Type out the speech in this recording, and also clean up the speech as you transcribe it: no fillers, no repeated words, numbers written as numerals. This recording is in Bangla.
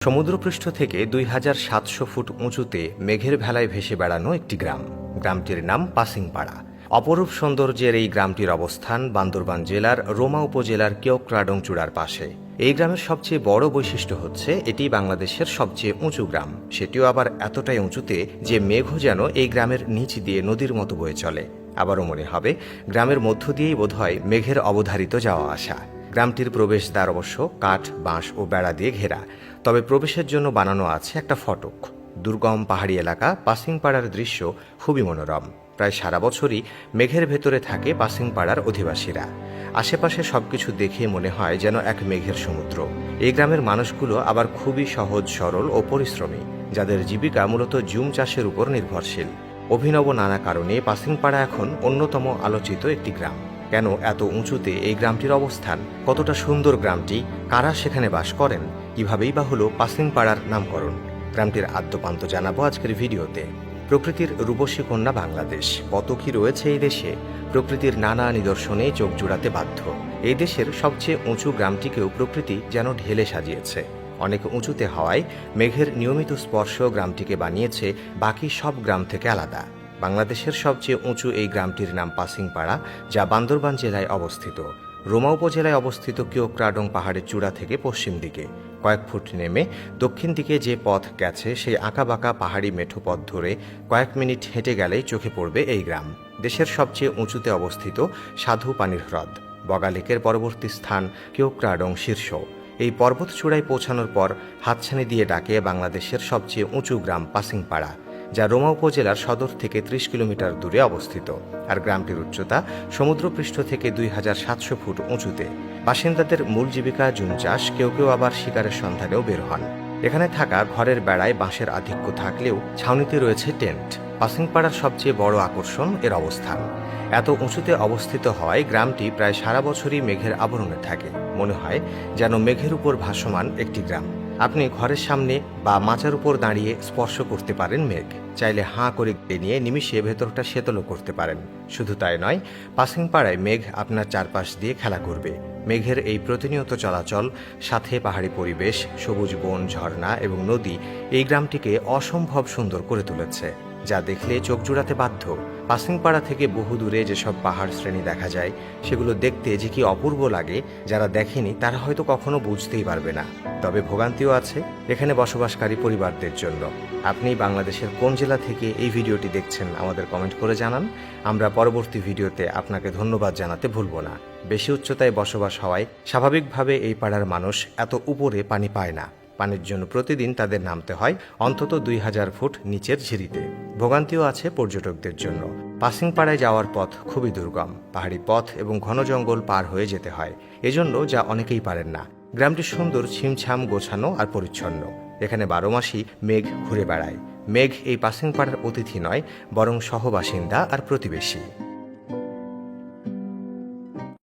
সমুদ্রপৃষ্ঠ থেকে ২৭০০ ফুট উঁচুতে মেঘের ভেলায় ভেসে বেড়ানো একটি গ্রাম। গ্রামটির নাম পাসিংপাড়া। অপরূপ সৌন্দর্যের এই গ্রামটির অবস্থান বান্দরবান জেলার রোমা উপজেলার কেওক্রাডং চূড়ার পাশে। এই গ্রামের সবচেয়ে বড় বৈশিষ্ট্য হচ্ছে এটি বাংলাদেশের সবচেয়ে উঁচু গ্রাম, সেটিও আবার এতটাই উঁচুতে যে মেঘও যেন এই গ্রামের নিচ দিয়ে নদীর মতো বয়ে চলে। আবারও মনে হবে গ্রামের মধ্য দিয়েই বোধহয় মেঘের অবধারিত যাওয়া আসা। গ্রামটির প্রবেশদ্বার অবশ্য কাঠ, বাঁশ ও বেড়া দিয়ে ঘেরা, তবে প্রবেশের জন্য বানানো আছে একটা ফটক। দুর্গম পাহাড়ি এলাকা পাসিংপাড়ার দৃশ্য খুবই মনোরম। প্রায় সারা বছরই মেঘের ভেতরে থাকে পাসিংপাড়ার অধিবাসীরা। আশেপাশে সবকিছু দেখে মনে হয় যেন এক মেঘের সমুদ্র। এই গ্রামের মানুষগুলো আবার খুবই সহজ সরল ও পরিশ্রমী, যাদের জীবিকা মূলত জুম চাষের উপর নির্ভরশীল। অভিনব নানা কারণে পাসিংপাড়া এখন অন্যতম আলোচিত একটি গ্রাম। কেন এত উঁচুতে এই গ্রামটির অবস্থান, কতটা সুন্দর গ্রামটি, কারা সেখানে বাস করেন, কিভাবেই বা হলো পাসিংপাড়ার নামকরণ, গ্রামটির আদ্যপান্ত জানাবো আজকের ভিডিওতে। প্রকৃতির রূপসী কন্যা বাংলাদেশ, কত কি রয়েছে এই দেশে। প্রকৃতির নানা নিদর্শনে চোখ জুড়াতে বাধ্য। এই দেশের সবচেয়ে উঁচু গ্রামটিকেও প্রকৃতি যেন ঢেলে সাজিয়েছে। অনেক উঁচুতে হওয়ায় মেঘের নিয়মিত স্পর্শ গ্রামটিকে বানিয়েছে বাকি সব গ্রাম থেকে আলাদা। বাংলাদেশের সবচেয়ে উঁচু এই গ্রামটির নাম পাসিংপাড়া, যা বান্দরবান জেলায় অবস্থিত। রোমা উপজেলায় অবস্থিত কেওক্রাডং পাহাড়ের চূড়া থেকে পশ্চিম দিকে কয়েক ফুট নেমে দক্ষিণ দিকে যে পথ গেছে সেই আঁকাবাঁকা পাহাড়ি মেঠো পথ ধরে কয়েক মিনিট হেঁটে গেলেই চোখে পড়বে এই গ্রাম। দেশের সবচেয়ে উঁচুতে অবস্থিত সাধু পানির হ্রদ বগা লেকের পরবর্তী স্থান কেওক্রাডং শীর্ষ। এই পর্বত চূড়ায় পৌঁছানোর পর হাতছানি দিয়ে ডাকে বাংলাদেশের সবচেয়ে উঁচু গ্রাম পাসিংপাড়া, যা রোমা উপজেলার সদর থেকে ৩০ কিলোমিটার দূরে অবস্থিত। আর গ্রামটির উচ্চতা সমুদ্রপৃষ্ঠ থেকে ২৭০০ ফুট উঁচুতে। বাসিন্দাদের মূল জীবিকা জুম চাষ, কেউ কেউ আবার শিকারের সন্ধানেও বের হন। এখানে থাকা ঘরের বেড়ায় বাঁশের আধিক্য থাকলেও ছাউনিতে রয়েছে টেন্ট। পাসিংপাড়ার সবচেয়ে বড় আকর্ষণ এর অবস্থান। এত উঁচুতে অবস্থিত হওয়ায় গ্রামটি প্রায় সারা বছরই মেঘের আবরণে থাকে। মনে হয় যেন মেঘের উপর ভাসমান একটি গ্রাম। আপনি ঘরের সামনে বা মাচার উপর দাঁড়িয়ে স্পর্শ করতে পারেন মেঘ। চাইলে হাঁ করে নিয়ে নিমিষে ভেতরটা শীতলও করতে পারেন। শুধু তাই নয়, পাসিংপাড়ায় মেঘ আপনার চারপাশ দিয়ে খেলা করবে। মেঘের এই প্রতিনিয়ত চলাচল, সাথে পাহাড়ি পরিবেশ, সবুজ বন, ঝর্ণা এবং নদী এই গ্রামটিকে অসম্ভব সুন্দর করে তুলেছে, যা দেখলে চোখ জুড়াতে বাধ্য। পাসিংপাড়া থেকে বহু দূরে যেসব পাহাড় শ্রেণী দেখা যায়, সেগুলো দেখতে যে কি অপূর্ব লাগে, যারা দেখেনি তারা হয়তো কখনো বুঝতেই পারবে না। তবে ভোগান্তিও আছে এখানে বসবাসকারী পরিবারদের জন্য। আপনি বাংলাদেশের কোন জেলা থেকে এই ভিডিওটি দেখছেন আমাদের কমেন্ট করে জানান। আমরা পরবর্তী ভিডিওতে আপনাকে ধন্যবাদ জানাতে ভুলব না। বেশি উচ্চতায় বসবাস হওয়ায় স্বাভাবিকভাবে এই পাড়ার মানুষ এত উপরে পানি পায় না। পানির জন্য প্রতিদিন তাদের নামতে হয় অন্তত ২০০০ ফুট নিচের ঝিরিতে। ভোগান্তিও আছে পর্যটকদের জন্য। পাসিংপাড়ায় যাওয়ার পথ খুবই দুর্গম। পাহাড়ি পথ এবং ঘন জঙ্গল পার হয়ে যেতে হয়, এজন্য যা অনেকেই পারেন না। গ্রামটি সুন্দর, ছিমছাম, গোছানো আর পরিচ্ছন্ন। এখানে ১২ মাসই মেঘ ঘুরে বেড়ায়। মেঘ এই পাসিংপাড়ার অতিথি নয়, বরং সহবাসিন্দা আর প্রতিবেশী।